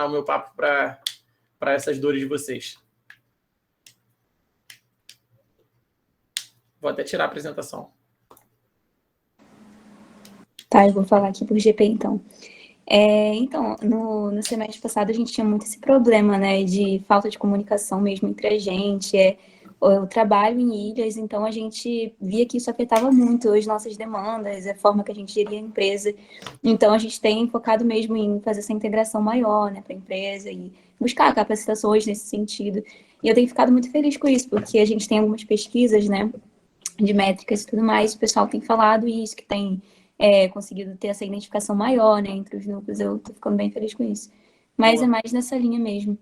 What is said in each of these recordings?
o meu papo para essas dores de vocês. Vou até tirar a apresentação. Tá, eu vou falar aqui por GP, então. Então, no semestre passado, a gente tinha muito esse problema, né, de falta de comunicação mesmo entre a gente. Eu trabalho em ilhas, então a gente via que isso afetava muito as nossas demandas, a forma que a gente geria a empresa. Então, a gente tem focado mesmo em fazer essa integração maior, né, para a empresa e buscar capacitações nesse sentido. E eu tenho ficado muito feliz com isso, porque a gente tem algumas pesquisas, né, de métricas e tudo mais, o pessoal tem falado isso, que tem conseguido ter essa identificação maior, né, entre os núcleos. Eu tô ficando bem feliz com isso. Mas Boa. é mais nessa linha mesmo.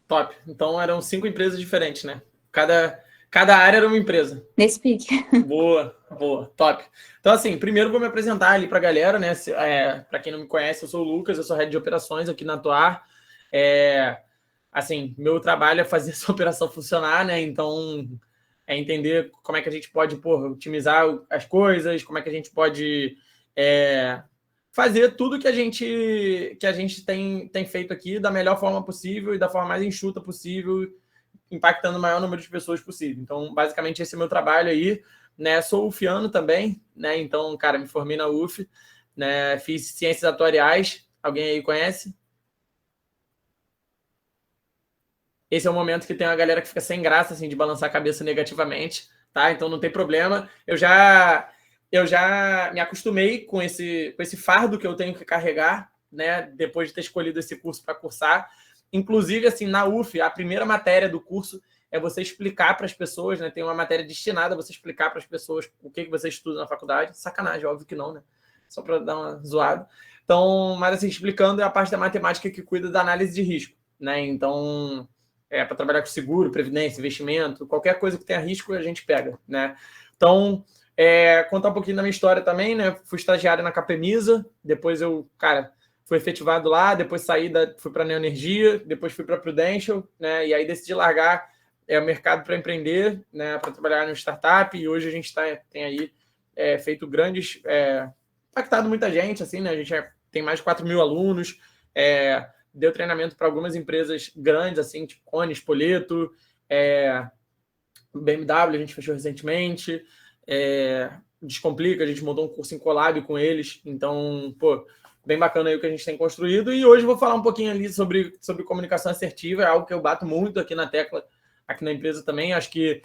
Top. Então eram 5 empresas diferentes, né? Cada área era uma empresa. Nesse pique. Boa, top. Então, assim, primeiro vou me apresentar ali para a galera, né? Para quem não me conhece, eu sou o Lucas, eu sou head de operações aqui na Atuar. Assim, meu trabalho é fazer essa operação funcionar, né? Então, é entender como é que a gente pode, otimizar as coisas, como é que a gente pode fazer tudo que a gente tem feito aqui da melhor forma possível e da forma mais enxuta possível, impactando o maior número de pessoas possível. Então, basicamente, esse é o meu trabalho aí, né? Sou ufiano também, né? Então, cara, me formei na UF, né? Fiz ciências atuariais. Alguém aí conhece? Esse é o momento que tem uma galera que fica sem graça, assim, de balançar a cabeça negativamente, tá? Então, não tem problema. Eu já me acostumei com esse fardo que eu tenho que carregar, né? Depois de ter escolhido esse curso para cursar. Inclusive, assim, na UF, a primeira matéria do curso é você explicar para as pessoas, né? Tem uma matéria destinada a você explicar para as pessoas o que você estuda na faculdade. Sacanagem, óbvio que não, né? Só para dar uma zoada. Então, mas assim, explicando é a parte da matemática que cuida da análise de risco, né? Então, para trabalhar com seguro, previdência, investimento, qualquer coisa que tenha risco, a gente pega, né? Então, contar um pouquinho da minha história também, né? Fui estagiário na Capemisa, depois eu, fui efetivado lá, depois fui para a Neoenergia, depois fui para a Prudential, né? E aí decidi largar o mercado para empreender, né? Para trabalhar no startup, e hoje a gente tem aí feito grandes... impactado muita gente, assim, né? A gente tem mais de 4 mil alunos, deu treinamento para algumas empresas grandes, assim, tipo Cone, Spoleto, BMW, a gente fechou recentemente, Descomplica, a gente montou um curso em collab com eles, então, bem bacana aí o que a gente tem construído. E hoje eu vou falar um pouquinho ali sobre comunicação assertiva, é algo que eu bato muito aqui na tecla, aqui na empresa também. Acho que,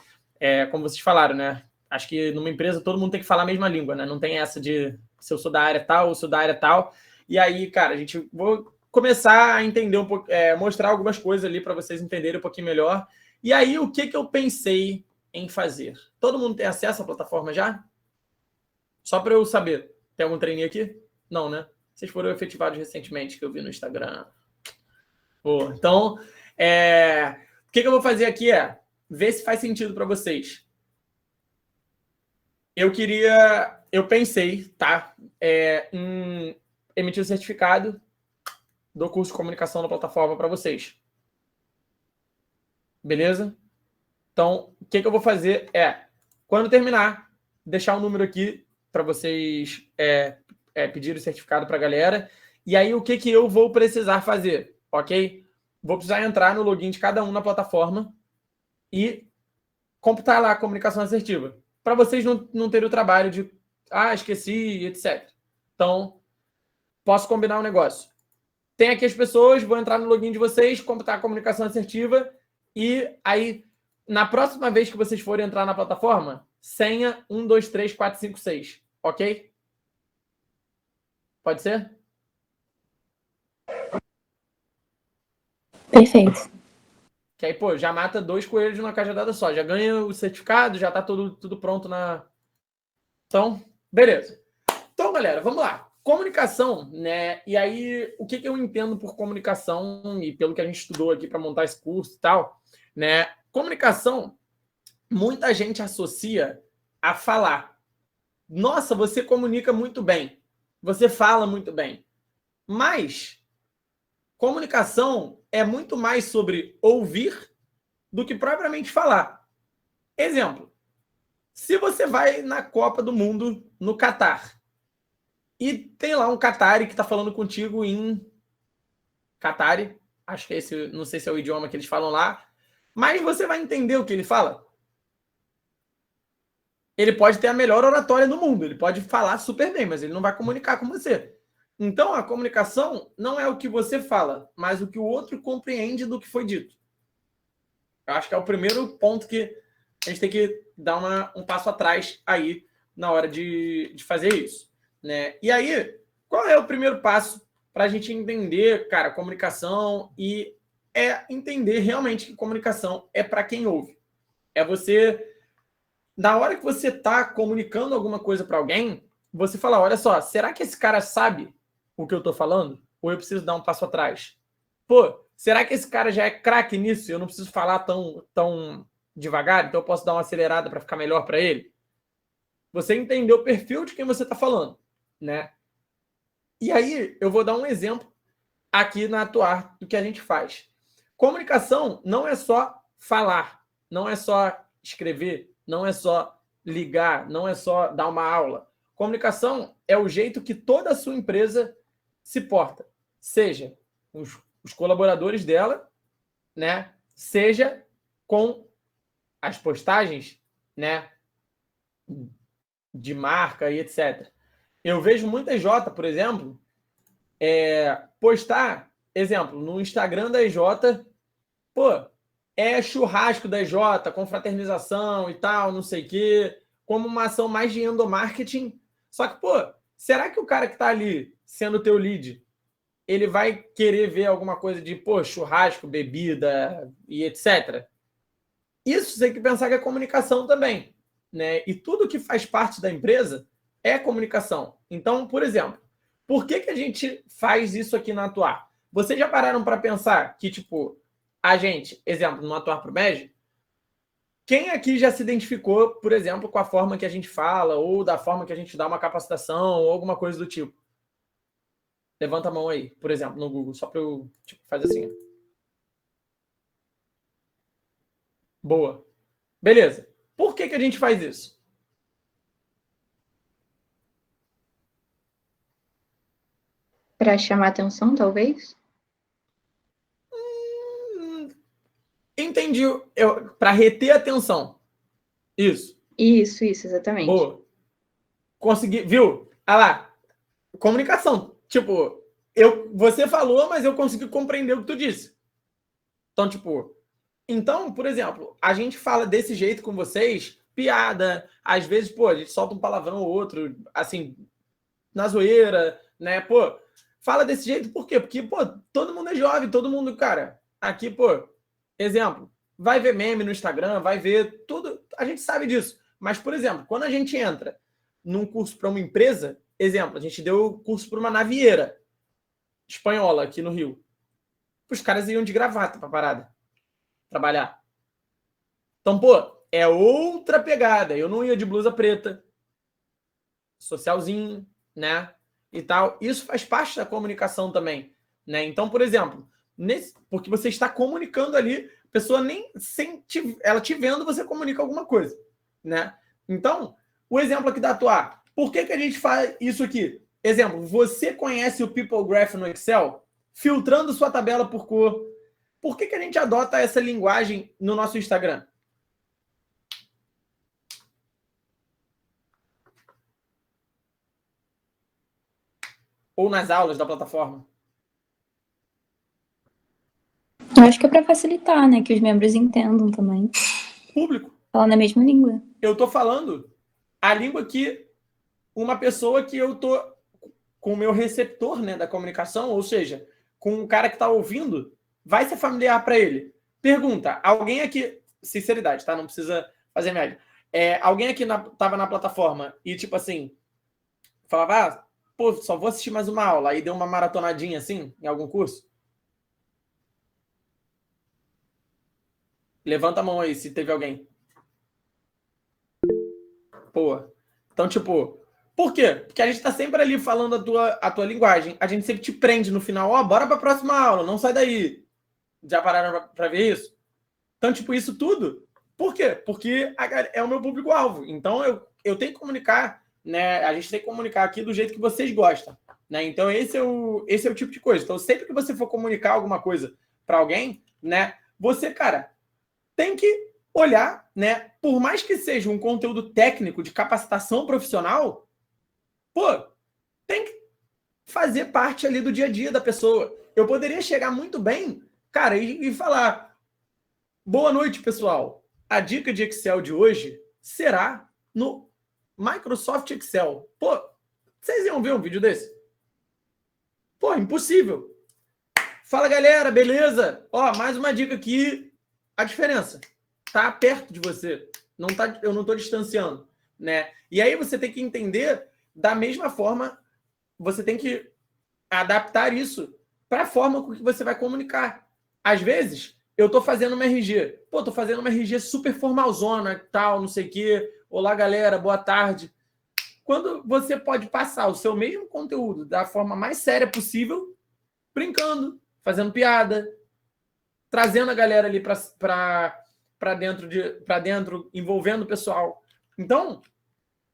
como vocês falaram, né? Acho que numa empresa todo mundo tem que falar a mesma língua, né? Não tem essa de se eu sou da área tal ou sou da área tal. E aí, cara, vou começar a entender um pouco, mostrar algumas coisas ali para vocês entenderem um pouquinho melhor. E aí, o que eu pensei em fazer? Todo mundo tem acesso à plataforma já? Só para eu saber. Tem algum treininho aqui? Não, né? Vocês foram efetivados recentemente, que eu vi no Instagram. Boa. Então, o que eu vou fazer aqui é ver se faz sentido para vocês. Eu pensei, tá? Em emitir o certificado do curso de comunicação na plataforma para vocês. Beleza? Então, o que eu vou fazer quando terminar, deixar um número aqui para vocês pedirem o certificado para a galera. E aí, o que eu vou precisar fazer, ok? Vou precisar entrar no login de cada um na plataforma e computar lá a comunicação assertiva. Para vocês não terem o trabalho de, esqueci, etc. Então, posso combinar um negócio. Tem aqui as pessoas, vou entrar no login de vocês, computar a comunicação assertiva e aí, na próxima vez que vocês forem entrar na plataforma, senha 1, 2, 3, 4, 5, 6. Ok? Pode ser? Perfeito. Que aí, já mata 2 coelhos numa cajadada só. Já ganha o certificado, já tá tudo pronto na... Então, beleza. Então, galera, vamos lá. Comunicação, né? E aí, o que eu entendo por comunicação e pelo que a gente estudou aqui para montar esse curso e tal, né? Comunicação, muita gente associa a falar. Nossa, você comunica muito bem. Você fala muito bem. Mas comunicação é muito mais sobre ouvir do que propriamente falar. Exemplo. Se você vai na Copa do Mundo no Catar e tem lá um Qatari que está falando contigo em Qatari, Acho que esse, não sei se é o idioma que eles falam lá, mas você vai entender o que ele fala. Ele pode ter a melhor oratória do mundo, ele pode falar super bem, mas ele não vai comunicar com você. Então, a comunicação não é o que você fala, mas o que o outro compreende do que foi dito. Eu acho que é o primeiro ponto que a gente tem que dar um passo atrás aí na hora de fazer isso, né? E aí, qual é o primeiro passo para a gente entender, cara, comunicação e entender realmente que comunicação é para quem ouve. É você, na hora que você está comunicando alguma coisa para alguém, você fala, olha só, será que esse cara sabe o que eu estou falando? Ou eu preciso dar um passo atrás? Pô, será que esse cara já é craque nisso? Eu não preciso falar tão devagar, então eu posso dar uma acelerada para ficar melhor para ele? Você entendeu o perfil de quem você está falando, né? E aí, eu vou dar um exemplo aqui na Atuar do que a gente faz. Comunicação não é só falar, não é só escrever, não é só ligar, não é só dar uma aula. Comunicação é o jeito que toda a sua empresa se porta, seja os colaboradores dela, né? Seja com as postagens, né? De marca e etc. Eu vejo muita J, por exemplo, postar, exemplo, no Instagram da EJ, pô, é churrasco da EJ, confraternização e tal, não sei o quê, como uma ação mais de endomarketing. Só que, pô, será que o cara que tá ali sendo teu lead, ele vai querer ver alguma coisa de, pô, churrasco, bebida e etc? Isso você tem que pensar que é comunicação também, né? E tudo que faz parte da empresa é comunicação. Então, por exemplo, por que a gente faz isso aqui na Atuar? Vocês já pararam para pensar que, tipo, a gente, exemplo, no Atuar Pro MED, quem aqui já se identificou, por exemplo, com a forma que a gente fala, ou da forma que a gente dá uma capacitação, ou alguma coisa do tipo? Levanta a mão aí, por exemplo, no Google, só para eu fazer assim. Boa. Beleza. Por que a gente faz isso? Para chamar atenção, talvez? Entendi. Para reter a atenção. Isso. Isso, exatamente. Boa. Consegui. Viu? Ah lá. Comunicação. Tipo, você falou, mas eu consegui compreender o que tu disse. Então, tipo... Então, por exemplo, a gente fala desse jeito com vocês, piada, às vezes, pô, a gente solta um palavrão ou outro, assim, na zoeira, né? Pô, fala desse jeito por quê? Porque, pô, todo mundo é jovem, todo mundo, cara, aqui, pô, exemplo, vai ver meme no Instagram, vai ver tudo, a gente sabe disso. Mas, por exemplo, quando a gente entra num curso para uma empresa, exemplo, a gente deu curso para uma navieira espanhola aqui no Rio. Os caras iam de gravata pra parada trabalhar. Então, pô, é outra pegada. Eu não ia de blusa preta, socialzinho, né? E tal. Isso faz parte da comunicação também, né? Então, por exemplo, porque você está comunicando ali, a pessoa nem sente, ela te vendo, você comunica alguma coisa, né? Então, o exemplo aqui da Atuar. Por que a gente faz isso aqui? Exemplo, você conhece o People Graph no Excel? Filtrando sua tabela por cor. Por que a gente adota essa linguagem no nosso Instagram? Ou nas aulas da plataforma? Eu acho que é para facilitar, né? Que os membros entendam também. Público. Falar na mesma língua. Eu tô falando a língua que uma pessoa que eu tô com o meu receptor, né, da comunicação, ou seja, com o cara que tá ouvindo, vai ser familiar para ele. Pergunta, alguém aqui, sinceridade, tá? Não precisa fazer média. Alguém aqui tava na plataforma e, tipo assim, falava, pô, só vou assistir mais uma aula, aí deu uma maratonadinha assim, em algum curso? Levanta a mão aí, se teve alguém. Pô. Então, tipo, por quê? Porque a gente tá sempre ali falando a tua linguagem. A gente sempre te prende no final. Ó, bora pra próxima aula, não sai daí. Já pararam pra ver isso? Então, tipo, isso tudo. Por quê? Porque é o meu público-alvo. Então, eu tenho que comunicar, né? A gente tem que comunicar aqui do jeito que vocês gostam, né? Então, esse é o tipo de coisa. Então, sempre que você for comunicar alguma coisa para alguém, né? Você, cara, tem que olhar, né? Por mais que seja um conteúdo técnico de capacitação profissional, pô, tem que fazer parte ali do dia a dia da pessoa. Eu poderia chegar muito bem, cara, e falar: boa noite, pessoal. A dica de Excel de hoje será no Microsoft Excel. Pô, vocês iam ver um vídeo desse? Pô, impossível. Fala, galera, beleza? Ó, mais uma dica aqui. A diferença tá perto de você. Eu não tô distanciando, né? E aí você tem que entender da mesma forma, você tem que adaptar isso para a forma com que você vai comunicar. Às vezes, eu tô fazendo uma RG. Pô, tô fazendo uma RG super formalzona, tal, não sei o quê. Olá, galera, boa tarde. Quando você pode passar o seu mesmo conteúdo da forma mais séria possível, brincando, fazendo piada, trazendo a galera ali para dentro, envolvendo o pessoal. Então,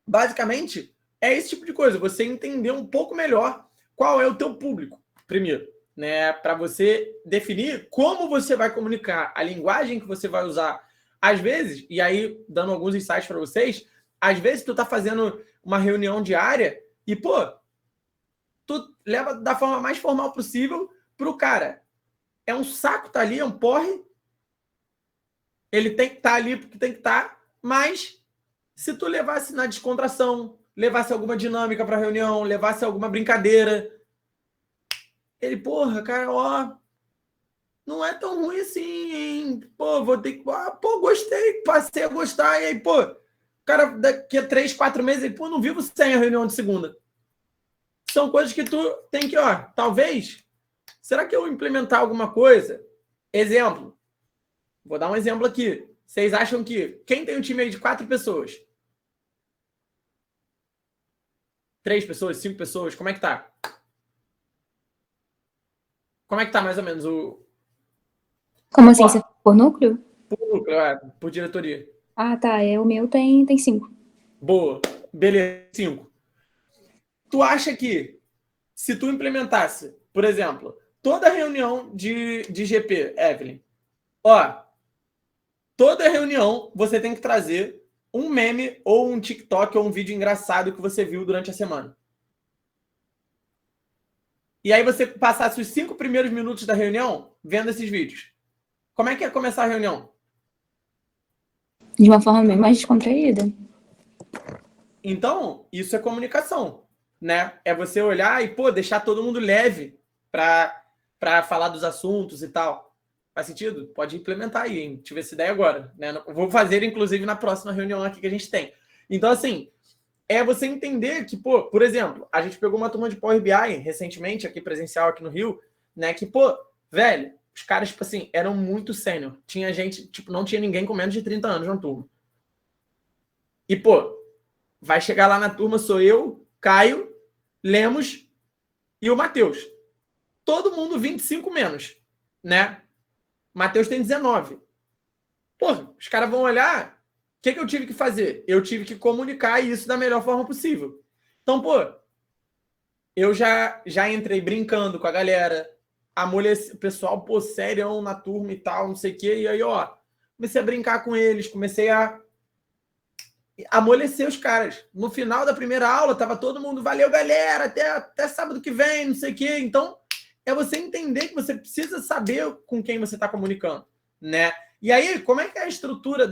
basicamente, é esse tipo de coisa. Você entender um pouco melhor qual é o teu público, primeiro, né? Para você definir como você vai comunicar, a linguagem que você vai usar. Às vezes, e aí, dando alguns insights para vocês, às vezes tu tá fazendo uma reunião diária e, pô, tu leva da forma mais formal possível pro cara. É um saco tá ali, é um porre. Ele tem que estar ali porque tem que estar, mas se tu levasse na descontração, levasse alguma dinâmica para a reunião, levasse alguma brincadeira, ele, porra, cara, ó, não é tão ruim assim, hein? Pô, vou ter que... pô, gostei, passei a gostar, e aí, pô, cara, daqui a 3, 4 meses, ele, pô, não vivo sem a reunião de segunda. São coisas que tu tem que, ó, talvez, será que eu implementar alguma coisa? Exemplo, vou dar um exemplo aqui. Vocês acham que quem tem um time aí de 4 pessoas? 3 pessoas, 5 pessoas, como é que tá? Como é que tá mais ou menos o... Como assim, você por núcleo? Por diretoria. Ah, tá, o meu tem 5. Boa, beleza, 5. Tu acha que se tu implementasse, por exemplo, toda reunião de GP, Evelyn, ó, toda reunião você tem que trazer um meme ou um TikTok ou um vídeo engraçado que você viu durante a semana. E aí você passasse os 5 primeiros minutos da reunião vendo esses vídeos. Como é que ia começar a reunião? De uma forma bem mais descontraída. Então, isso é comunicação, né? É você olhar e, pô, deixar todo mundo leve para falar dos assuntos e tal. Faz sentido? Pode implementar aí, hein? Tive essa ideia agora, né? Vou fazer, inclusive, na próxima reunião aqui que a gente tem. Então, assim, é você entender que, pô, por exemplo, a gente pegou uma turma de Power BI recentemente, aqui presencial, aqui no Rio, né? Que, pô, velho, os caras, tipo assim, eram muito sênior. Tinha gente, tipo, não tinha ninguém com menos de 30 anos na turma. E, pô, vai chegar lá na turma, sou eu, Caio, Lemos e o Matheus. Todo mundo 25 menos, né? Matheus tem 19. Porra, os caras vão olhar. O que eu tive que fazer? Eu tive que comunicar isso da melhor forma possível. Então, pô, eu já entrei brincando com a galera, amoleci o pessoal, pô, sério, na turma e tal, não sei o quê. E aí, ó, comecei a brincar com eles, comecei a amolecer os caras. No final da primeira aula, tava todo mundo, valeu, galera, até sábado que vem, não sei o quê. Então, é você entender que você precisa saber com quem você está comunicando, né? E aí, como é que é a estrutura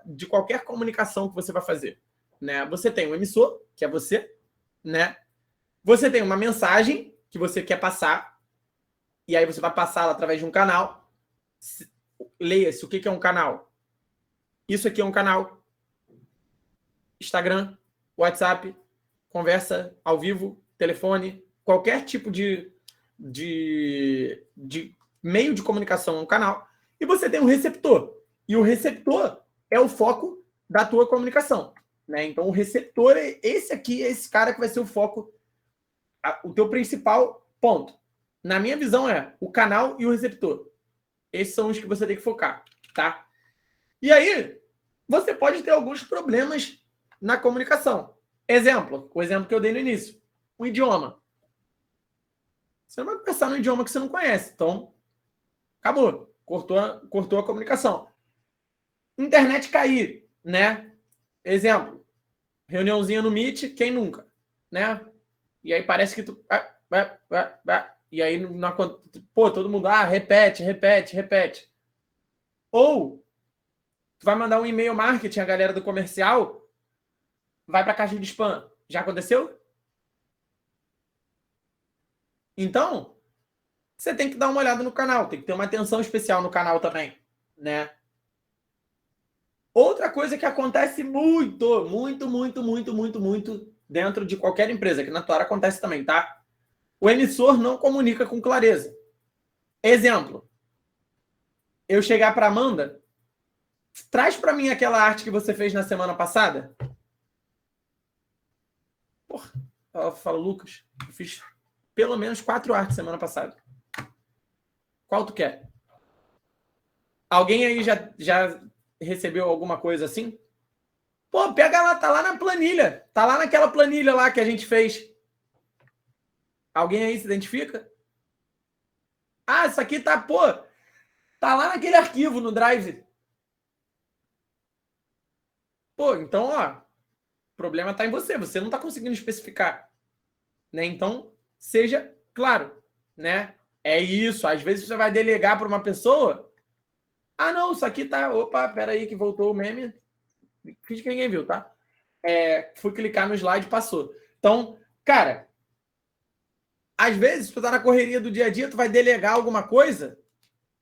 de qualquer comunicação que você vai fazer? Né? Você tem um emissor, que é você, né? Você tem uma mensagem que você quer passar, e aí você vai passá-la através de um canal. Leia-se o que é um canal. Isso aqui é um canal. Instagram, WhatsApp, conversa ao vivo, telefone, qualquer tipo de meio de comunicação no canal. E você tem um receptor. E o receptor é o foco da tua comunicação, né? Então, o receptor é esse aqui, é esse cara que vai ser o foco, o teu principal ponto. Na minha visão, é o canal e o receptor. Esses são os que você tem que focar, tá? E aí, você pode ter alguns problemas na comunicação. Exemplo, o exemplo que eu dei no início. O idioma. Você não vai conversar no idioma que você não conhece. Então, Acabou. Cortou a comunicação. Internet cair, né? Exemplo, reuniãozinha no Meet, quem nunca, né? E aí parece que tu... E aí, pô, todo mundo, repete. Ou, tu vai mandar um e-mail marketing, a galera do comercial, vai para a caixa de spam. Já aconteceu? Então, você tem que dar uma olhada no canal, tem que ter uma atenção especial no canal também, né? Outra coisa que acontece muito dentro de qualquer empresa, que na tua área acontece também, tá? O emissor não comunica com clareza. Exemplo, eu chegar para Amanda, traz para mim aquela arte que você fez na semana passada. Porra, ela fala, Lucas, eu fiz pelo menos 4 artes semana passada. Qual tu quer? Alguém aí já recebeu alguma coisa assim? Pô, pega lá, tá lá na planilha. Tá lá naquela planilha lá que a gente fez. Alguém aí se identifica? Ah, isso aqui tá, pô, tá lá naquele arquivo no Drive. Pô, então, ó, o problema tá em você. Você não tá conseguindo especificar, né? Então, seja claro, né? É isso. Às vezes você vai delegar para uma pessoa. Ah, não, isso aqui tá. Opa, peraí, que voltou o meme. Fiz que ninguém viu, tá? Fui clicar no slide e passou. Então, cara, às vezes tu tá na correria do dia a dia, tu vai delegar alguma coisa,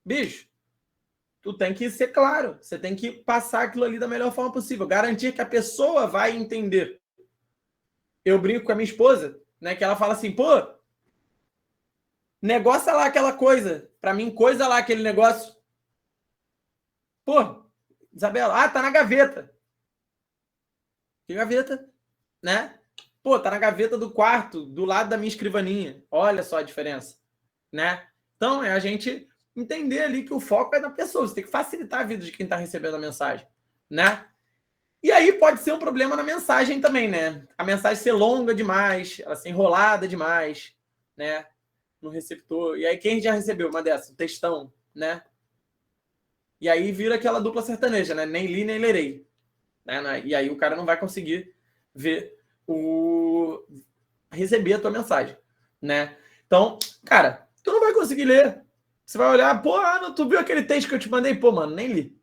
bicho, tu tem que ser claro. Você tem que passar aquilo ali da melhor forma possível. Garantir que a pessoa vai entender. Eu brinco com a minha esposa, né? Que ela fala assim, pô, negocia lá aquela coisa. Pra mim, coisa lá aquele negócio. Pô, Isabela, tá na gaveta. Que gaveta? Né? Pô, tá na gaveta do quarto, do lado da minha escrivaninha. Olha só a diferença, né? Então, é a gente entender ali que o foco é na pessoa. Você tem que facilitar a vida de quem tá recebendo a mensagem, né? E aí pode ser um problema na mensagem também, né? A mensagem ser longa demais, ela ser enrolada demais, né? No receptor. E aí quem já recebeu uma dessa? Um textão, né? E aí vira aquela dupla sertaneja, né? Nem li, nem lerei. Né? E aí o cara não vai conseguir ver receber a tua mensagem, né? Então, cara, tu não vai conseguir ler. Você vai olhar, pô, tu viu aquele texto que eu te mandei? Pô, mano, nem li,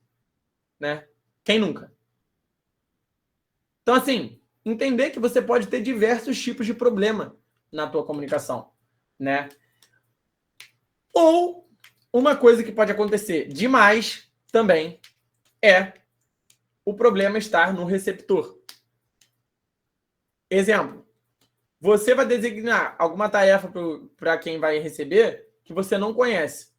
né? Quem nunca? Então, assim, entender que você pode ter diversos tipos de problema na tua comunicação, né? Ou uma coisa que pode acontecer demais também é o problema estar no receptor. Exemplo, você vai designar alguma tarefa para quem vai receber que você não conhece.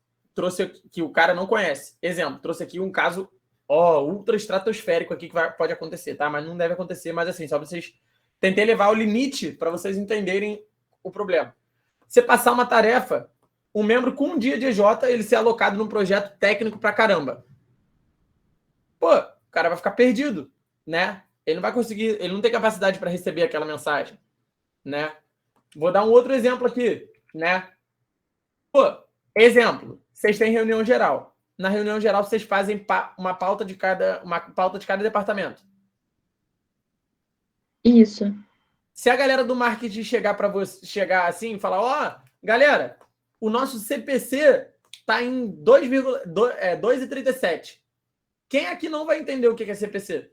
Que o cara não conhece. Exemplo, trouxe aqui um caso ultra estratosférico aqui que pode acontecer, tá? Mas não deve acontecer, mas assim, só vocês tentei levar o limite para vocês entenderem o problema. Você passar uma tarefa, um membro com um dia de EJ, ele ser alocado num projeto técnico pra caramba. Pô, o cara vai ficar perdido, né? Ele não vai conseguir, ele não tem capacidade para receber aquela mensagem, né? Vou dar um outro exemplo aqui, né? Pô, exemplo, vocês têm reunião geral. Na reunião geral, vocês fazem uma pauta de cada departamento. Isso. Se a galera do marketing chegar para você, chegar assim e falar, galera, o nosso CPC está em 2,37. Quem aqui não vai entender o que é CPC?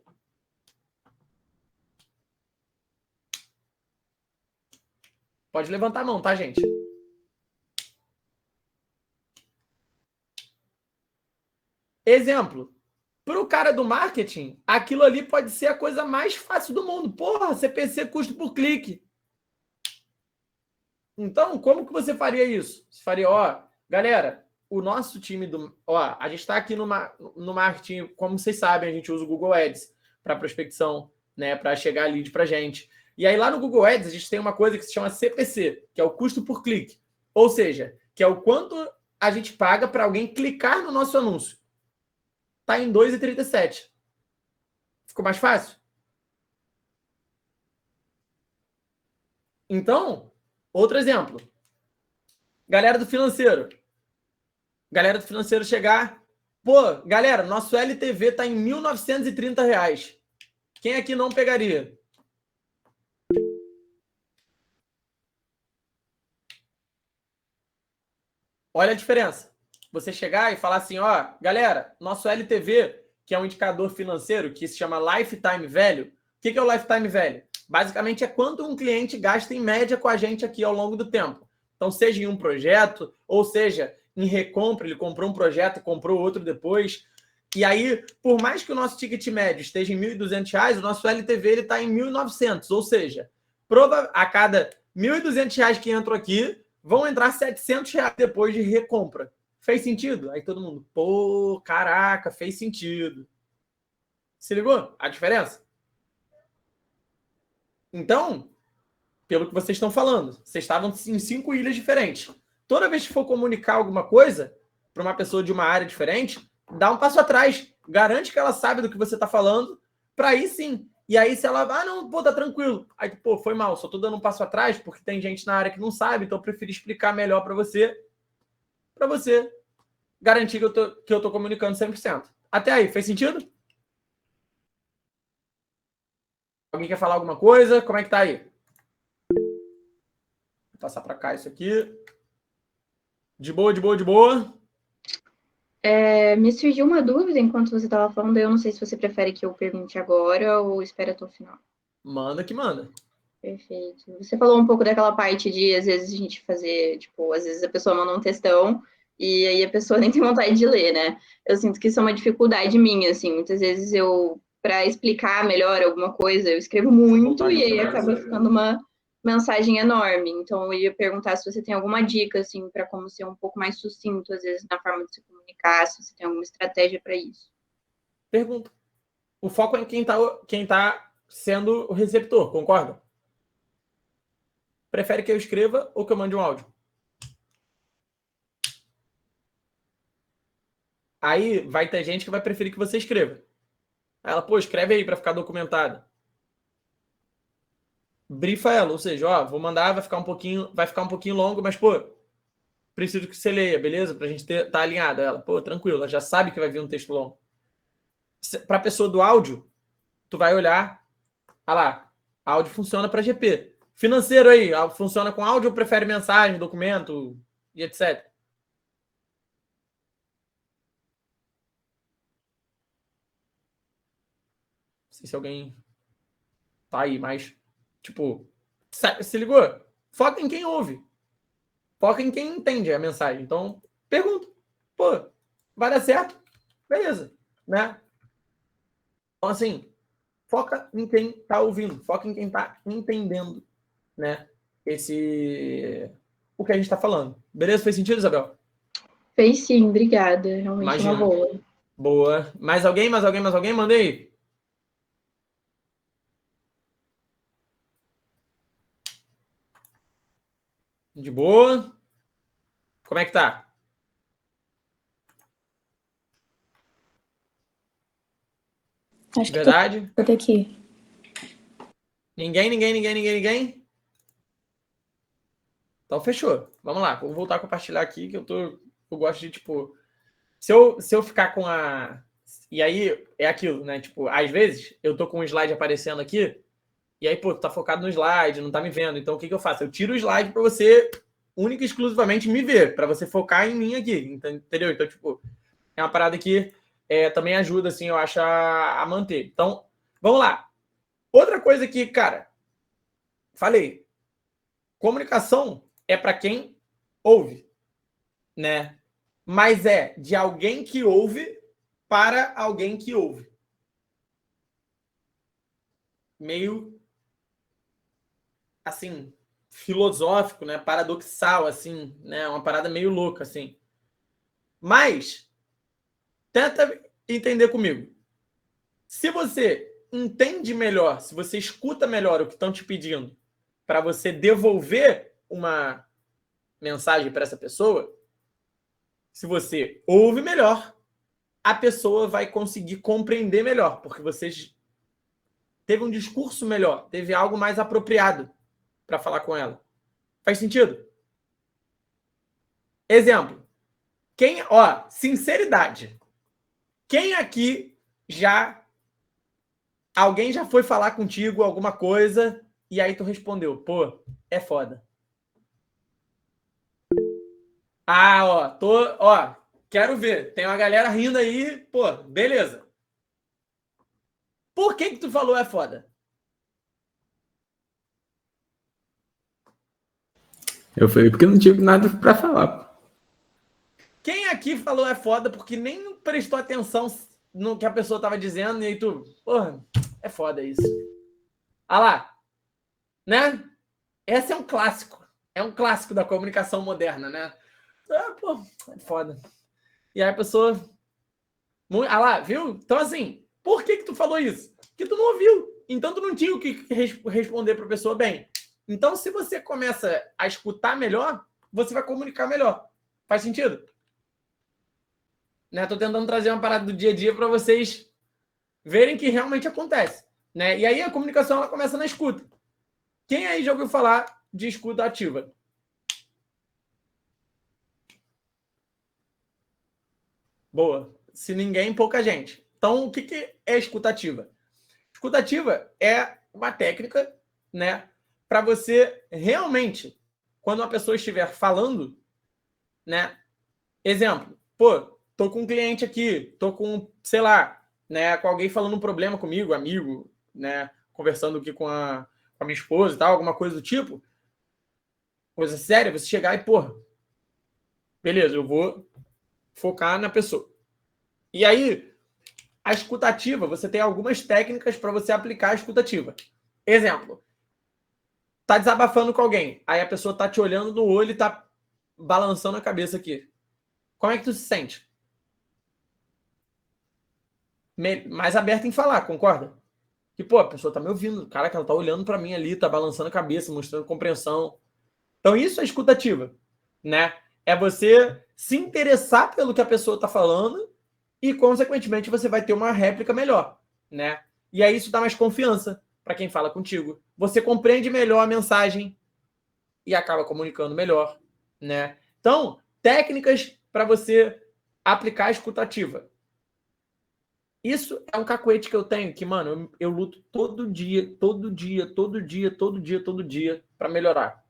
Pode levantar a mão, tá, gente? Exemplo. Para o cara do marketing, aquilo ali pode ser a coisa mais fácil do mundo. Porra, CPC, custo por clique. Então, como que você faria isso? Você faria, galera, o nosso time a gente está aqui no marketing, como vocês sabem, a gente usa o Google Ads para prospecção, né, para chegar lead para gente. E aí lá no Google Ads a gente tem uma coisa que se chama CPC, que é o custo por clique. Ou seja, que é o quanto a gente paga para alguém clicar no nosso anúncio. Está em 2,37. Ficou mais fácil? Então, outro exemplo. Galera do financeiro. Galera do financeiro chegar, pô, galera, nosso LTV tá em R$ 1.930. Quem aqui não pegaria? Olha a diferença. Você chegar e falar assim, ó, galera, nosso LTV, que é um indicador financeiro que se chama Lifetime Value. O que é o Lifetime Value? Basicamente é quanto um cliente gasta em média com a gente aqui ao longo do tempo. Então, seja em um projeto, ou seja, em recompra, ele comprou um projeto e comprou outro depois. E aí, por mais que o nosso ticket médio esteja em R$ 1.200, o nosso LTV está em 1.900. Ou seja, a cada R$ 1.200 que entram aqui, vão entrar R$ 700 depois de recompra. Fez sentido? Aí todo mundo, pô, caraca, fez sentido. Se ligou a diferença? Então, pelo que vocês estão falando, vocês estavam em 5 ilhas diferentes. Toda vez que for comunicar alguma coisa para uma pessoa de uma área diferente, dá um passo atrás. Garante que ela sabe do que você está falando, para aí sim. E aí, se ela, não, pô, tá tranquilo. Aí, pô, foi mal, só tô dando um passo atrás, porque tem gente na área que não sabe, então eu prefiro explicar melhor para você garantir que eu tô comunicando 100%. Até aí, fez sentido? Alguém quer falar alguma coisa? Como é que tá aí? Vou passar para cá isso aqui. De boa, de boa, de boa. Me surgiu uma dúvida enquanto você estava falando, eu não sei se você prefere que eu pergunte agora ou espere até o final. Manda que manda. Perfeito. Você falou um pouco daquela parte de, às vezes, a gente fazer, tipo, às vezes a pessoa manda um textão e aí a pessoa nem tem vontade de ler, né? Eu sinto que isso é uma dificuldade minha, assim, muitas vezes para explicar melhor alguma coisa, eu escrevo muito e aí acaba ficando uma mensagem enorme. Então, eu ia perguntar se você tem alguma dica, assim, para como ser um pouco mais sucinto, às vezes, na forma de se comunicar, se você tem alguma estratégia para isso. Pergunta. O foco é em quem tá sendo o receptor, concorda? Prefere que eu escreva ou que eu mande um áudio? Aí vai ter gente que vai preferir que você escreva. Aí ela, pô, escreve aí para ficar documentado. Brifa ela, ou seja, ó, vou mandar, vai ficar um pouquinho longo, mas, pô, preciso que você leia, beleza? Pra gente tá alinhado. Ela, pô, tranquilo, ela já sabe que vai vir um texto longo. Pra pessoa do áudio, tu vai olhar, lá, áudio funciona para GP. Financeiro aí, funciona com áudio ou prefere mensagem, documento e etc? Não sei se alguém tá aí, mas, tipo, se ligou? Foca em quem ouve. Foca em quem entende a mensagem. Então, pergunta. Pô, vai dar certo? Beleza, né? Então, assim, foca em quem tá ouvindo. Foca em quem tá entendendo, né? O que a gente tá falando. Beleza? Fez sentido, Isabel? Fez sim, obrigada. Realmente Imagina. uma boa. Boa. Mais alguém? Mais alguém? Mais alguém? Mandei. De boa. Como é que tá? Acho que Verdade? tô aqui. Ninguém? Então, fechou. Vamos lá. Vou voltar a compartilhar aqui, que eu gosto de, tipo... Se eu ficar com a... E aí, é aquilo, né? Tipo, às vezes, eu tô com um slide aparecendo aqui, e aí, pô, tu tá focado no slide, não tá me vendo. Então, o que eu faço? Eu tiro o slide pra você, única e exclusivamente, me ver, pra você focar em mim aqui, entendeu? Então, tipo, é uma parada que também ajuda, assim, eu acho, a manter. Então, vamos lá. Outra coisa que, cara, falei, comunicação é para quem ouve, né? Mas é de alguém que ouve para alguém que ouve. Meio, assim, filosófico, né? Paradoxal, assim, né? Uma parada meio louca, assim. Mas, tenta entender comigo. Se você entende melhor, se você escuta melhor o que estão te pedindo para você devolver uma mensagem para essa pessoa, se você ouve melhor, a pessoa vai conseguir compreender melhor, porque você teve um discurso melhor, teve algo mais apropriado para falar com ela. Faz sentido? Exemplo. Sinceridade. Quem aqui alguém já foi falar contigo alguma coisa e aí tu respondeu, pô, é foda. Quero ver. Tem uma galera rindo aí, pô, beleza. Por que tu falou é foda? Eu falei porque não tive nada pra falar. Quem aqui falou é foda porque nem prestou atenção no que a pessoa tava dizendo e aí tu, porra, é foda isso. Ah lá, né? Esse é um clássico. É um clássico da comunicação moderna, né? Pô, é foda. E aí a pessoa... Ah lá, viu? Então assim, por que tu falou isso? Porque tu não ouviu. Então tu não tinha o que responder pra pessoa bem. Então se você começa a escutar melhor, você vai comunicar melhor. Faz sentido? Né? Tô tentando trazer uma parada do dia a dia para vocês verem que realmente acontece. Né? E aí a comunicação ela começa na escuta. Quem aí já ouviu falar de escuta ativa? Boa. Se ninguém, pouca gente. Então, o que é escuta ativa? Escuta ativa é uma técnica, né, para você realmente, quando uma pessoa estiver falando, né, exemplo, pô, tô com um cliente aqui, tô com, sei lá, né, com alguém falando um problema comigo, amigo, né, conversando aqui com a minha esposa e tal, alguma coisa do tipo, coisa séria, você chegar e, porra, beleza, eu vou focar na pessoa. E aí, a escutativa, você tem algumas técnicas para você aplicar a escutativa. Exemplo, tá desabafando com alguém, aí a pessoa tá te olhando no olho e tá balançando a cabeça aqui. Como é que tu se sente? Mais aberto em falar, concorda? Que, pô, a pessoa tá me ouvindo, cara, que ela tá olhando para mim ali, tá balançando a cabeça, mostrando compreensão. Então, isso é escutativa, né? É você se interessar pelo que a pessoa tá falando e, consequentemente, você vai ter uma réplica melhor, né? E aí isso dá mais confiança para quem fala contigo. Você compreende melhor a mensagem e acaba comunicando melhor, né? Então, técnicas para você aplicar a escutativa. Isso é um cacuete que eu tenho, que, mano, eu luto todo dia para melhorar.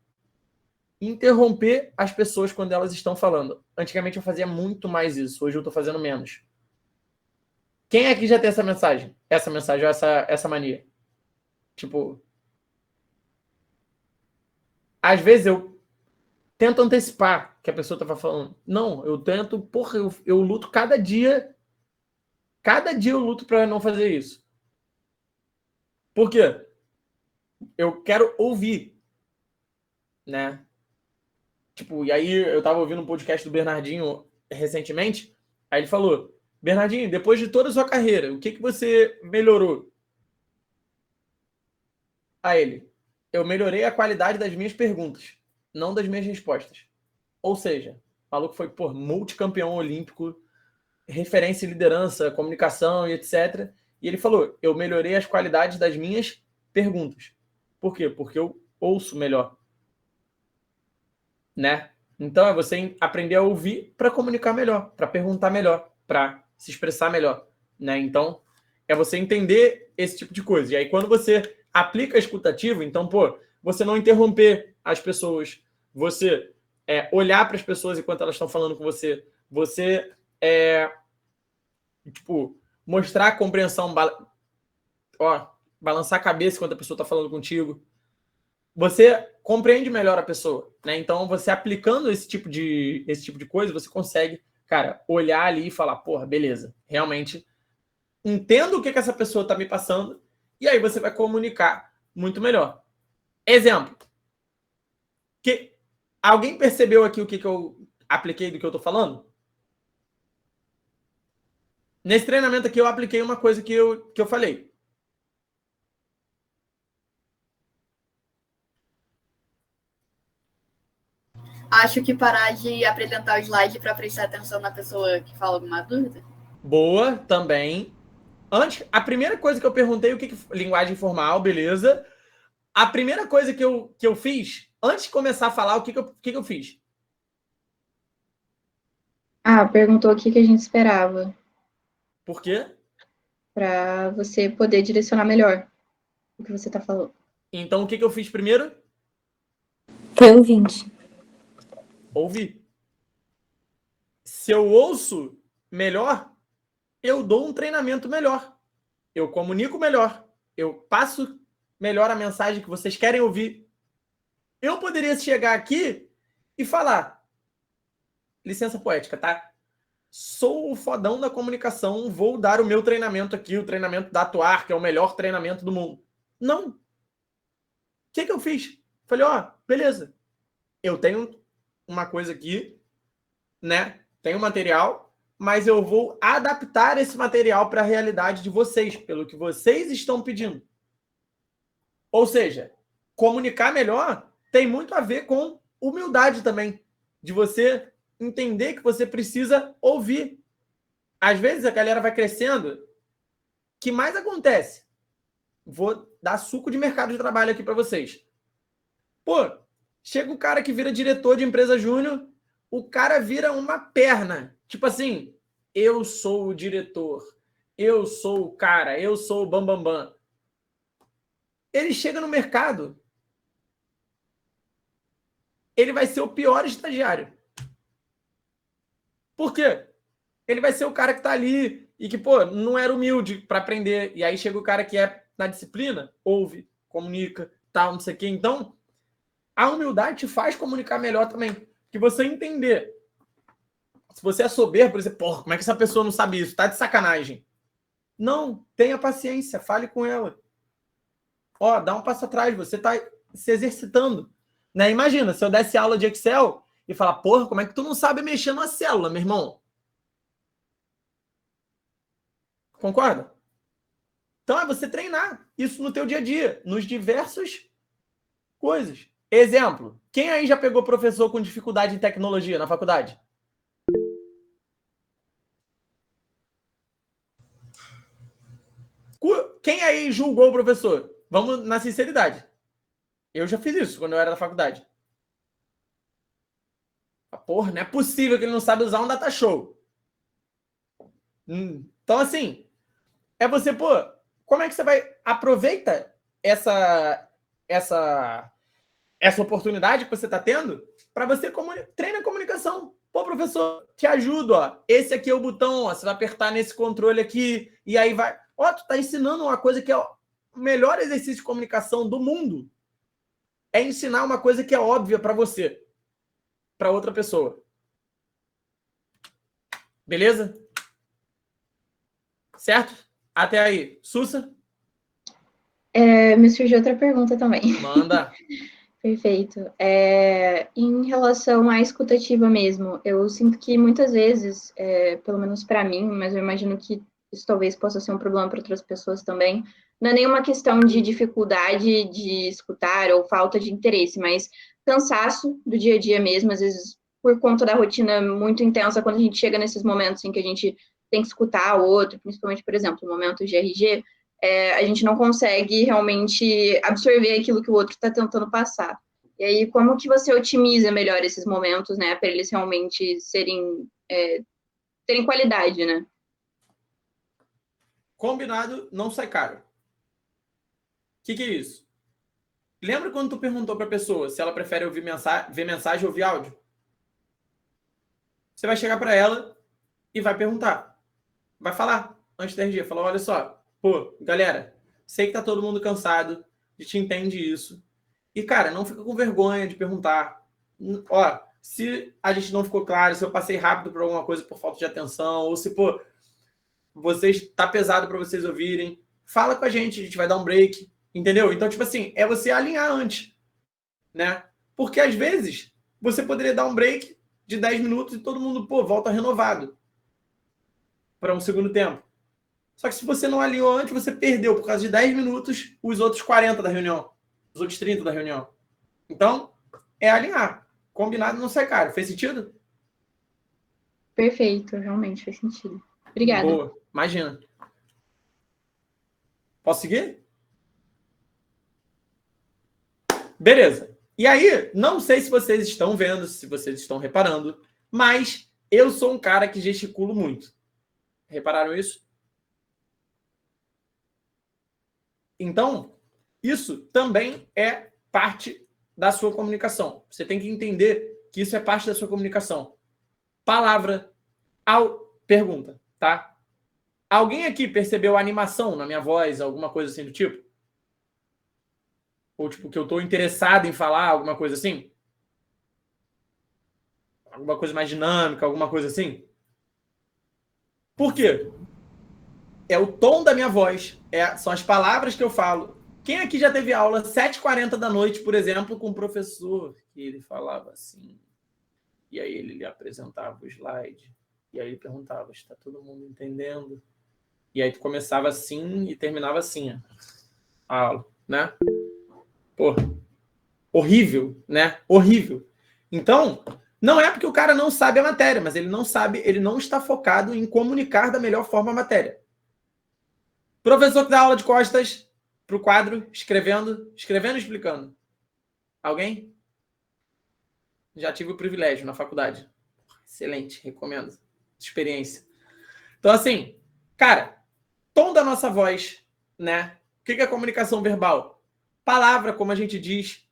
Interromper as pessoas quando elas estão falando. Antigamente eu fazia muito mais isso, hoje eu tô fazendo menos. Quem aqui já tem essa mensagem? Essa mania? Tipo, às vezes eu tento antecipar que a pessoa tava falando. Não, eu tento, porra, eu luto cada dia eu luto para não fazer isso. Por quê? Eu quero ouvir, né? Tipo, e aí eu tava ouvindo um podcast do Bernardinho recentemente, aí ele falou, Bernardinho, depois de toda a sua carreira, o que você melhorou? A ele, eu melhorei a qualidade das minhas perguntas, não das minhas respostas. Ou seja, o maluco foi, multicampeão olímpico, referência em liderança, comunicação e etc. E ele falou, eu melhorei as qualidades das minhas perguntas. Por quê? Porque eu ouço melhor. Né? Então é você aprender a ouvir para comunicar melhor, para perguntar melhor, para se expressar melhor. Né? Então é você entender esse tipo de coisa. E aí quando você aplica a escutativa, então, você não interromper as pessoas, você olhar para as pessoas enquanto elas estão falando com você, você mostrar a compreensão, balançar a cabeça enquanto a pessoa está falando contigo. Você compreende melhor a pessoa, né? Então, você aplicando esse tipo de coisa, você consegue, cara, olhar ali e falar, porra, beleza, realmente entendo o que essa pessoa está me passando e aí você vai comunicar muito melhor. Exemplo. Alguém percebeu aqui o que eu apliquei do que eu tô falando? Nesse treinamento aqui eu apliquei uma coisa que eu falei. Acho que parar de apresentar o slide para prestar atenção na pessoa que fala alguma dúvida. Boa, também. A primeira coisa que eu perguntei, linguagem formal, beleza. A primeira coisa que eu fiz, antes de começar a falar, o que eu fiz? Perguntou o que a gente esperava Por quê? para você poder direcionar melhor o que você está falando. Então, o que eu fiz primeiro? Foi ouvinte. Ouvir. Se eu ouço melhor, eu dou um treinamento melhor. Eu comunico melhor. Eu passo melhor a mensagem que vocês querem ouvir. Eu poderia chegar aqui e falar, licença poética, tá? Sou o fodão da comunicação, vou dar o meu treinamento aqui, o treinamento da Atuar, que é o melhor treinamento do mundo. Não. O que eu fiz? Falei, beleza. Eu tenho uma coisa aqui, né? Tenho material, mas eu vou adaptar esse material para a realidade de vocês, pelo que vocês estão pedindo. Ou seja, comunicar melhor tem muito a ver com humildade também, de você entender que você precisa ouvir. Às vezes a galera vai crescendo. O que mais acontece? Vou dar suco de mercado de trabalho aqui para vocês. Pô, chega o cara que vira diretor de empresa júnior, o cara vira uma perna. Tipo assim, eu sou o diretor, eu sou o cara, eu sou o bambambam. Ele chega no mercado, ele vai ser o pior estagiário. Por quê? Ele vai ser o cara que tá ali e que, não era humilde para aprender. E aí chega o cara que é na disciplina, ouve, comunica, tal, não sei o quê. Então, a humildade te faz comunicar melhor também. Que você entender. Se você é soberbo, por exemplo, como é que essa pessoa não sabe isso? Tá de sacanagem. Não, tenha paciência, fale com ela. Dá um passo atrás, você tá se exercitando. Né? Imagina, se eu desse aula de Excel e falar, como é que tu não sabe mexer numa célula, meu irmão? Concorda? Então é você treinar isso no teu dia a dia, nos diversos coisas. Exemplo, quem aí já pegou professor com dificuldade em tecnologia na faculdade? Quem aí julgou o professor? Vamos na sinceridade. Eu já fiz isso quando eu era da faculdade. Não é possível que ele não sabe usar um data show. Então, assim, é você, como é que você vai... Aproveita essa oportunidade que você está tendo para você treinar a comunicação. Professor, te ajudo, esse aqui é o botão, você vai apertar nesse controle aqui e aí vai... tu tá ensinando uma coisa que é o melhor exercício de comunicação do mundo. É ensinar uma coisa que é óbvia para você, para outra pessoa. Beleza? Certo? Até aí. Sussa? Me surgiu outra pergunta também. Manda. Perfeito. Em relação à escutativa mesmo, eu sinto que muitas vezes, pelo menos para mim, mas eu imagino que isso talvez possa ser um problema para outras pessoas também, não é nenhuma questão de dificuldade de escutar ou falta de interesse, mas cansaço do dia a dia mesmo, às vezes por conta da rotina muito intensa, quando a gente chega nesses momentos em que a gente tem que escutar o outro, principalmente, por exemplo, no momento de RG, a gente não consegue realmente absorver aquilo que o outro está tentando passar. E aí, como que você otimiza melhor esses momentos, né, para eles realmente terem qualidade, né? Combinado não sai caro. O que é isso? Lembra quando tu perguntou para a pessoa se ela prefere ver mensagem ou ouvir áudio? Você vai chegar para ela e vai perguntar. Vai falar antes da RG. Falar, olha só, galera, sei que tá todo mundo cansado, a gente entende isso. E, cara, não fica com vergonha de perguntar. Se a gente não ficou claro, se eu passei rápido por alguma coisa por falta de atenção, ou se, tá pesado para vocês ouvirem, fala com a gente vai dar um break, entendeu? Então, tipo assim, é você alinhar antes, né? Porque, às vezes, você poderia dar um break de 10 minutos e todo mundo, volta renovado para um segundo tempo. Só que se você não alinhou antes, você perdeu, por causa de 10 minutos, os outros 40 da reunião. Os outros 30 da reunião. Então, é alinhar. Combinado não sai caro. Fez sentido? Perfeito, realmente fez sentido. Obrigada. Boa, imagina. Posso seguir? Beleza. E aí, não sei se vocês estão vendo, se vocês estão reparando, mas Eu sou um cara que gesticulo muito. Repararam isso? Então, isso também é parte da sua comunicação. Você tem que entender que isso é parte da sua comunicação. Palavra, pergunta, tá? Alguém aqui percebeu animação na minha voz, alguma coisa assim do tipo? Ou tipo, que eu estou interessado em falar, alguma coisa assim? Alguma coisa mais dinâmica, alguma coisa assim? Por quê? É o tom da minha voz, são as palavras que eu falo. Quem aqui já teve aula 7h40 da noite, por exemplo, com um professor que ele falava assim, e aí ele lhe apresentava o slide, e aí ele perguntava, está todo mundo entendendo? E aí tu começava assim e terminava assim a aula, né? Pô, horrível, né? Horrível. Então, não é porque o cara não sabe a matéria, mas ele não sabe, ele não está focado em comunicar da melhor forma a matéria. Professor que dá aula de costas para o quadro, escrevendo e explicando. Alguém? Já tive o privilégio na faculdade. Excelente, recomendo. Experiência. Então, assim, cara, tom da nossa voz, né? O que é comunicação verbal? Palavra, como a gente diz.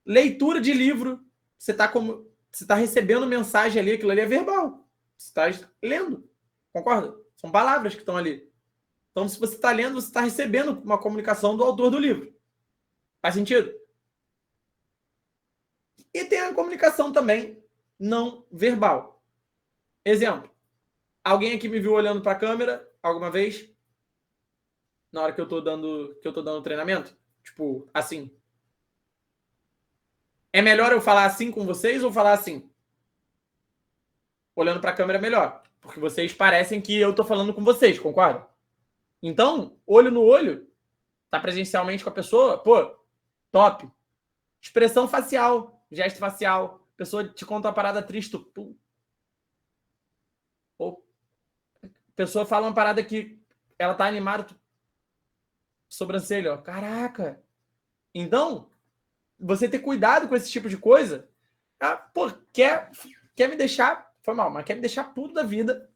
Leitura de livro. Você está recebendo mensagem ali, aquilo ali é verbal. Você está lendo. Concorda? São palavras que estão ali. Então, se você está lendo, você está recebendo uma comunicação do autor do livro. Faz sentido? E tem a comunicação também não verbal. Exemplo. Alguém aqui me viu olhando para a câmera alguma vez? Na hora que eu estou dando treinamento? Tipo, assim. É melhor eu falar assim com vocês ou falar assim? Olhando para a câmera é melhor. Porque vocês parecem que eu estou falando com vocês, concorda? Então, olho no olho, tá presencialmente com a pessoa, pô, top. Expressão facial, gesto facial. A pessoa te conta uma parada triste, tu... Ou a pessoa fala uma parada que ela tá animada, tu... sobrancelha, ó. Caraca. Então, você ter cuidado com esse tipo de coisa, pô, quer me deixar, foi mal, mas quer me deixar puto da vida.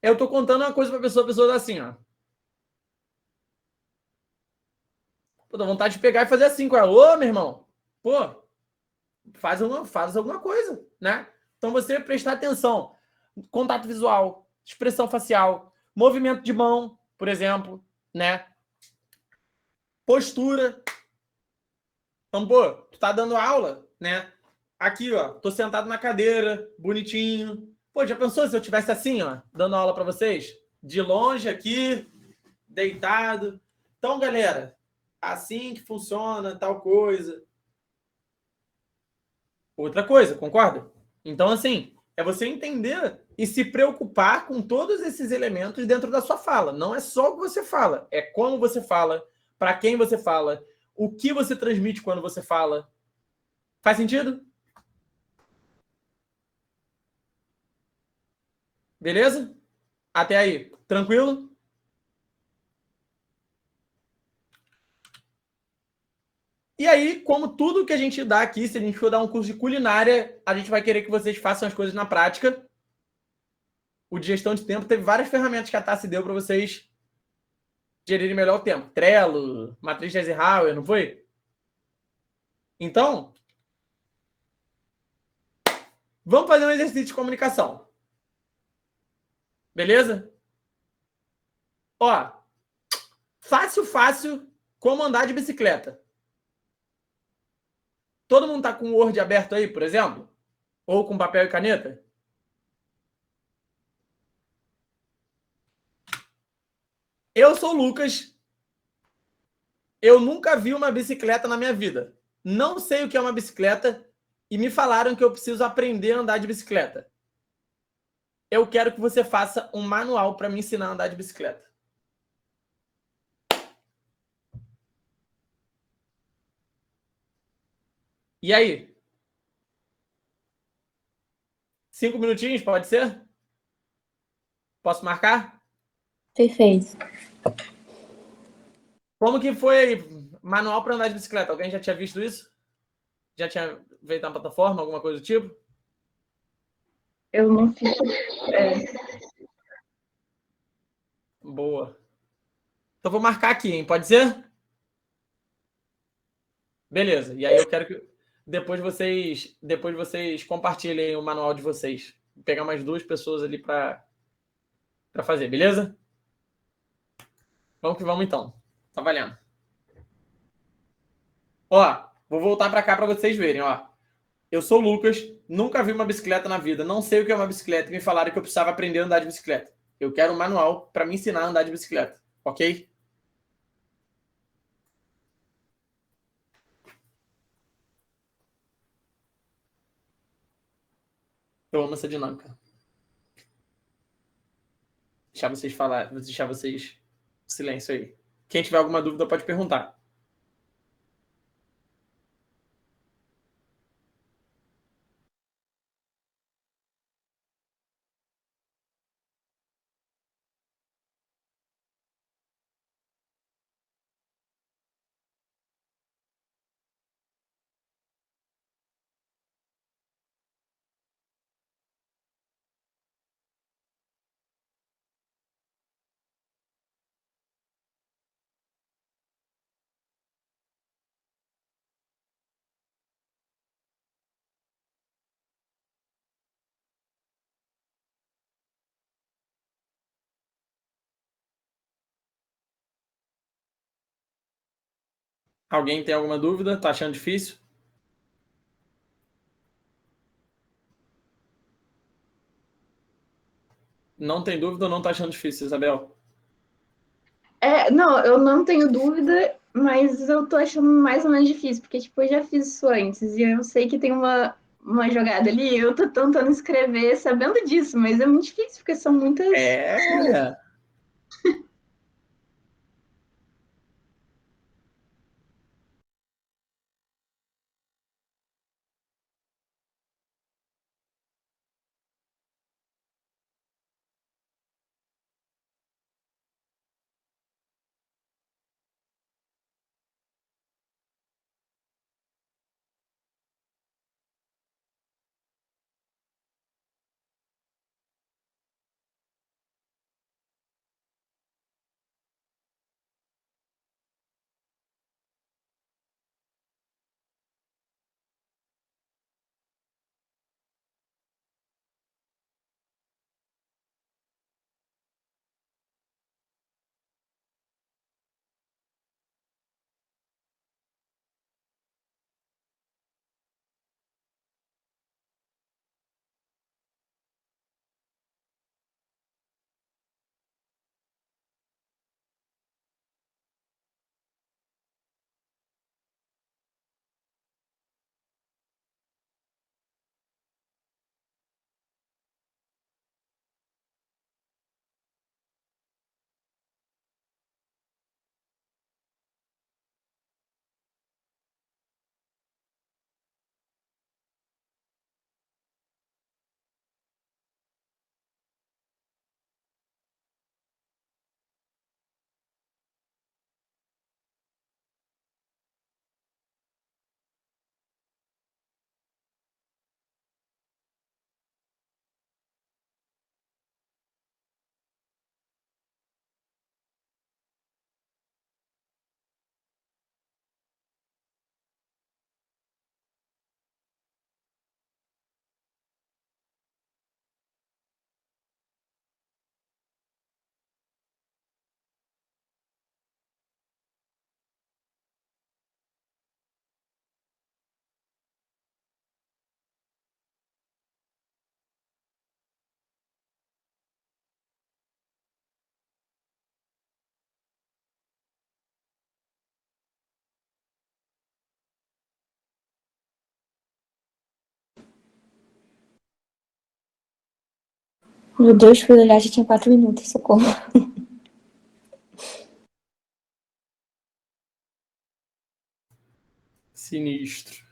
Eu tô contando uma coisa pra pessoa, a pessoa tá assim, ó. Pô, dá vontade de pegar e fazer assim com ela. Ô, meu irmão, pô, faz alguma coisa, né? Então você prestar atenção. Contato visual, expressão facial, movimento de mão, por exemplo, né? Postura. Então, pô, tu tá dando aula, né? Aqui, ó, tô sentado na cadeira, bonitinho. Pô, já pensou se eu tivesse assim, ó, dando aula para vocês? De longe aqui, deitado. Então, galera, assim que funciona, tal coisa. Outra coisa, concorda? Então, assim, é você entender e se preocupar com todos esses elementos dentro da sua fala. Não é só o que você fala, é como você fala, para quem você fala, o que você transmite quando você fala. Faz sentido? Beleza? Até aí. Tranquilo? E aí, como tudo que a gente dá aqui, se a gente for dar um curso de culinária, a gente vai querer que vocês façam as coisas na prática. O de gestão de tempo teve várias ferramentas que a Tassi deu para vocês gerirem melhor o tempo. Trello, matriz de Eisenhower, não foi? Então, vamos fazer um exercício de comunicação. Beleza? Ó, fácil, como andar de bicicleta. Todo mundo tá com o Word aberto aí, por exemplo? Ou com papel e caneta? Eu sou o Lucas. Eu nunca vi uma bicicleta na minha vida. Não sei o que é uma bicicleta e me falaram que eu preciso aprender a andar de bicicleta. Eu quero que você faça um manual para me ensinar a andar de bicicleta. E aí? 5 minutinhos, pode ser? Posso marcar? Perfeito. Como que foi manual para andar de bicicleta? Alguém já tinha visto isso? Já tinha feito na plataforma, alguma coisa do tipo? Eu não fico. Boa. Então vou marcar aqui, hein? Pode ser? Beleza. E aí eu quero que depois vocês compartilhem o manual de vocês. Vou pegar mais 2 pessoas ali para fazer, beleza? Vamos que vamos então. Tá valendo. Ó, vou voltar para cá para vocês verem, ó. Eu sou o Lucas, nunca vi uma bicicleta na vida, não sei o que é uma bicicleta e me falaram que eu precisava aprender a andar de bicicleta. Eu quero um manual para me ensinar a andar de bicicleta, ok? Eu amo essa dinâmica. Deixar vocês falar, vou deixar vocês silêncio aí. Quem tiver alguma dúvida pode perguntar. Alguém tem alguma dúvida? Tá achando difícil? Não tem dúvida ou não tá achando difícil, Isabel? Não, eu não tenho dúvida, mas eu tô achando mais ou menos difícil, porque, tipo, eu já fiz isso antes e eu sei que tem uma jogada ali, eu tô tentando escrever sabendo disso, mas é muito difícil, porque são muitas. É. Meu Deus, fui olhar, já tinha 4 minutos, socorro. Sinistro.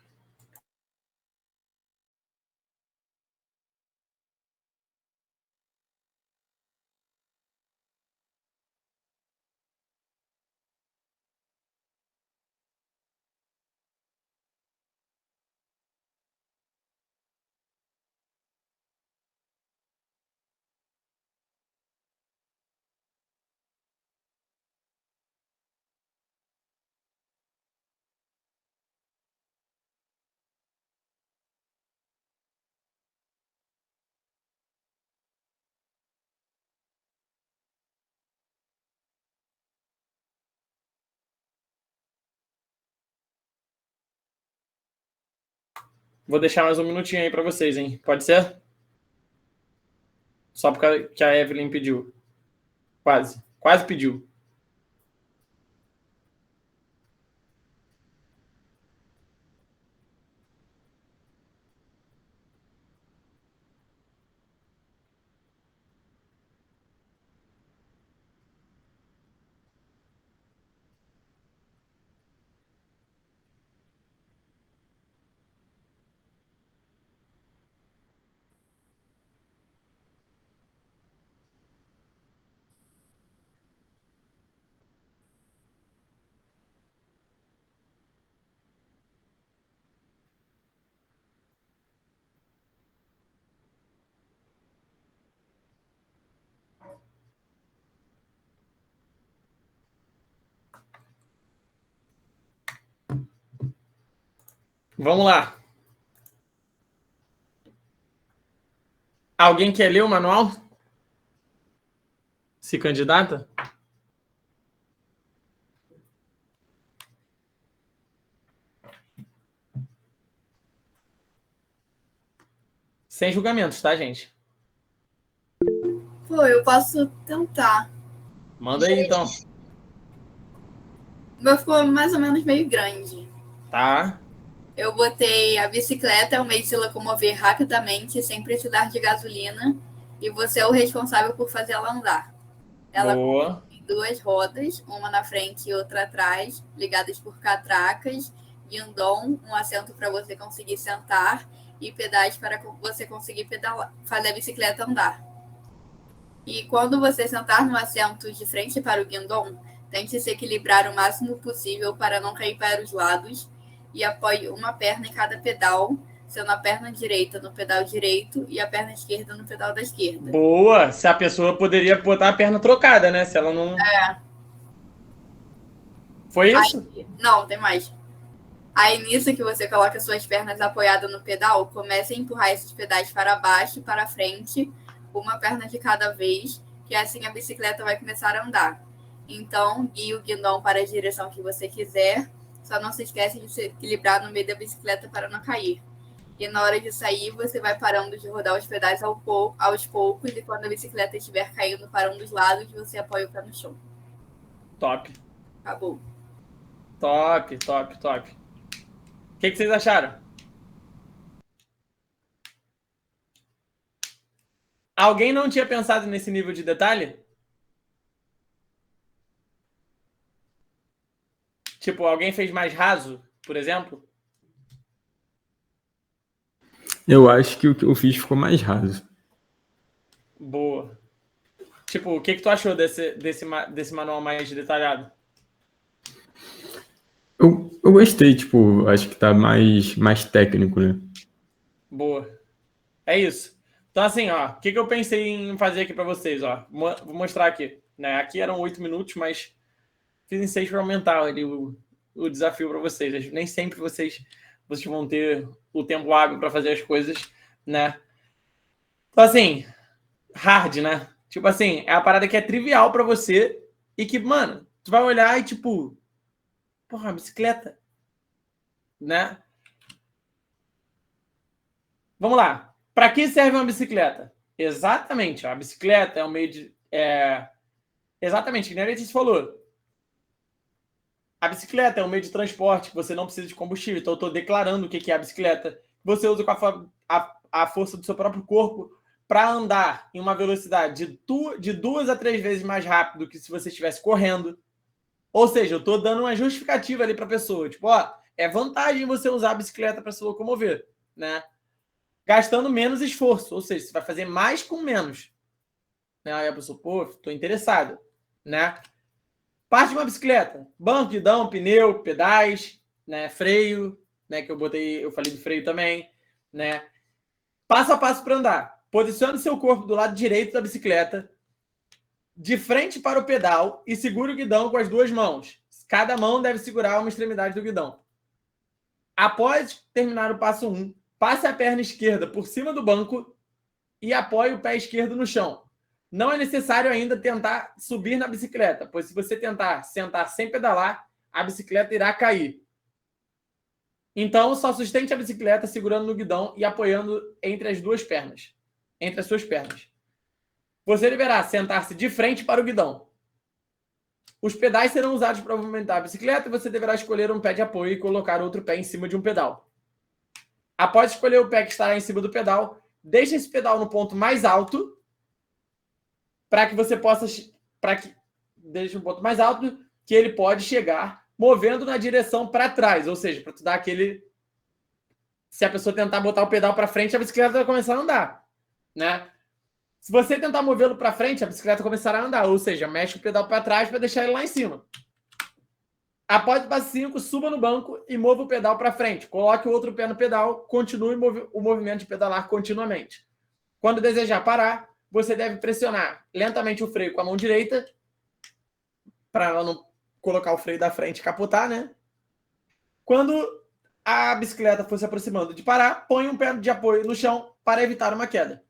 Vou deixar mais um minutinho aí para vocês, hein? Pode ser? Só porque a Evelyn pediu. Quase pediu. Vamos lá. Alguém quer ler o manual? Se candidata? Sem julgamentos, tá, gente? Pô, eu posso tentar. Manda aí, então. O meu ficou mais ou menos meio grande. Tá. Eu botei a bicicleta é um meio de se locomover rapidamente, sem precisar de gasolina, e você é o responsável por fazer ela andar. Ela Boa. tem 2 rodas, uma na frente e outra atrás, ligadas por catracas, guindom, um assento para você conseguir sentar e pedais para você conseguir pedalar, fazer a bicicleta andar. E quando você sentar no assento de frente para o guindom, tente se equilibrar o máximo possível para não cair para os lados e apoie uma perna em cada pedal, sendo a perna direita no pedal direito e a perna esquerda no pedal da esquerda. Boa. Se a pessoa poderia botar a perna trocada, né? Se ela não... Foi isso? Aí, não, tem mais. Aí nisso que você coloca suas pernas apoiadas no pedal, comece a empurrar esses pedais para baixo e para frente, uma perna de cada vez, que assim a bicicleta vai começar a andar. Então, guie o guindom para a direção que você quiser, só não se esquece de se equilibrar no meio da bicicleta para não cair. E na hora de sair, você vai parando de rodar os pedais aos poucos, e quando a bicicleta estiver caindo para um dos lados, você apoia o pé no chão. Top. Acabou. Top, top, top. O que vocês acharam? Alguém não tinha pensado nesse nível de detalhe? Tipo, alguém fez mais raso, por exemplo? Eu acho que o que eu fiz ficou mais raso. Boa. Tipo, o que tu achou desse manual mais detalhado? Eu gostei, tipo, acho que tá mais técnico, né? Boa. É isso. Então, assim, ó, o que eu pensei em fazer aqui para vocês, ó? Vou mostrar aqui. Né? Aqui eram 8 minutos, mas fiz em 6 para aumentar ali o desafio para vocês. Nem sempre vocês vão ter o tempo hábil para fazer as coisas, né? Então, assim, hard, né? Tipo assim, é a parada que é trivial para você e que, mano, tu vai olhar e tipo, porra, bicicleta, né? Vamos lá. Para que serve uma bicicleta? Exatamente. A bicicleta é um meio de... Exatamente, que nem a Letícia falou. A bicicleta é um meio de transporte que você não precisa de combustível. Então, eu estou declarando o que é a bicicleta. Você usa com a força do seu próprio corpo para andar em uma velocidade de 2 a 3 vezes mais rápido que se você estivesse correndo. Ou seja, eu estou dando uma justificativa ali para a pessoa. Tipo, ó, é vantagem você usar a bicicleta para se locomover, né? Gastando menos esforço. Ou seja, você vai fazer mais com menos. Né? Aí a pessoa, pô, estou interessado, né? Parte de uma bicicleta, banco, guidão, pneu, pedais, né, freio, né, que eu falei do freio também, né? Passo a passo para andar. Posicione seu corpo do lado direito da bicicleta, de frente para o pedal e segure o guidão com as 2 mãos. Cada mão deve segurar uma extremidade do guidão. Após terminar o passo 1, passe a perna esquerda por cima do banco e apoie o pé esquerdo no chão. Não é necessário ainda tentar subir na bicicleta, pois se você tentar sentar sem pedalar, a bicicleta irá cair. Então, só sustente a bicicleta segurando no guidão e apoiando entre as duas pernas. Entre as suas pernas. Você deverá sentar-se de frente para o guidão. Os pedais serão usados para movimentar a bicicleta e você deverá escolher um pé de apoio e colocar outro pé em cima de um pedal. Após escolher o pé que estará em cima do pedal, deixe esse pedal no ponto mais alto para que você possa... Deixe um ponto mais alto que ele pode chegar movendo na direção para trás. Ou seja, para tu dar aquele... Se a pessoa tentar botar o pedal para frente, a bicicleta vai começar a andar, né? Se você tentar movê-lo para frente, a bicicleta começará a andar. Ou seja, mexe o pedal para trás para deixar ele lá em cima. Após o passo 5, suba no banco e mova o pedal para frente. Coloque o outro pé no pedal, continue o movimento de pedalar continuamente. Quando desejar parar, você deve pressionar lentamente o freio com a mão direita, para ela não colocar o freio da frente e capotar, né? Quando a bicicleta for se aproximando de parar, põe um pé de apoio no chão para evitar uma queda.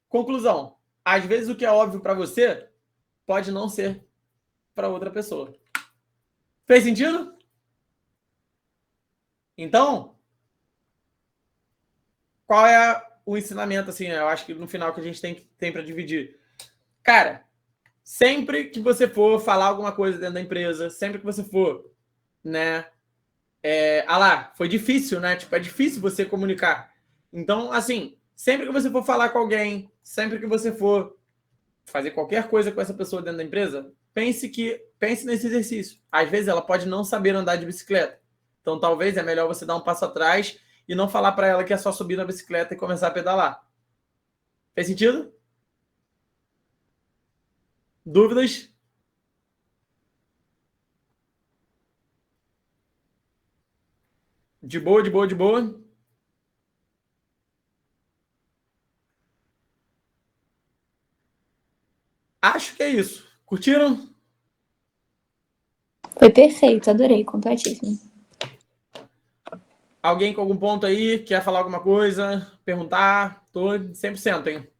Conclusão. Às vezes o que é óbvio para você pode não ser para outra pessoa. Fez sentido? Então, qual é o ensinamento, assim, eu acho que no final que a gente tem para dividir? Cara, sempre que você for falar alguma coisa dentro da empresa, sempre que você for, né? Foi difícil, né? Tipo, é difícil você comunicar. Então, assim, sempre que você for falar com alguém, sempre que você for fazer qualquer coisa com essa pessoa dentro da empresa, pense nesse exercício. Às vezes ela pode não saber andar de bicicleta. Então, talvez é melhor você dar um passo atrás e não falar para ela que é só subir na bicicleta e começar a pedalar. Fez sentido? Dúvidas? De boa, de boa, de boa? Acho que é isso. Curtiram? Foi perfeito, adorei, completíssimo. Alguém com algum ponto aí? Quer falar alguma coisa? Perguntar? Tô 100%, hein?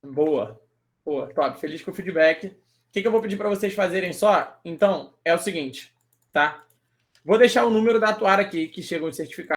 Boa. Boa, top. Feliz com o feedback. O que eu vou pedir para vocês fazerem só? Então, é o seguinte, tá? Vou deixar o número da Atuar aqui, que chegam os certificados.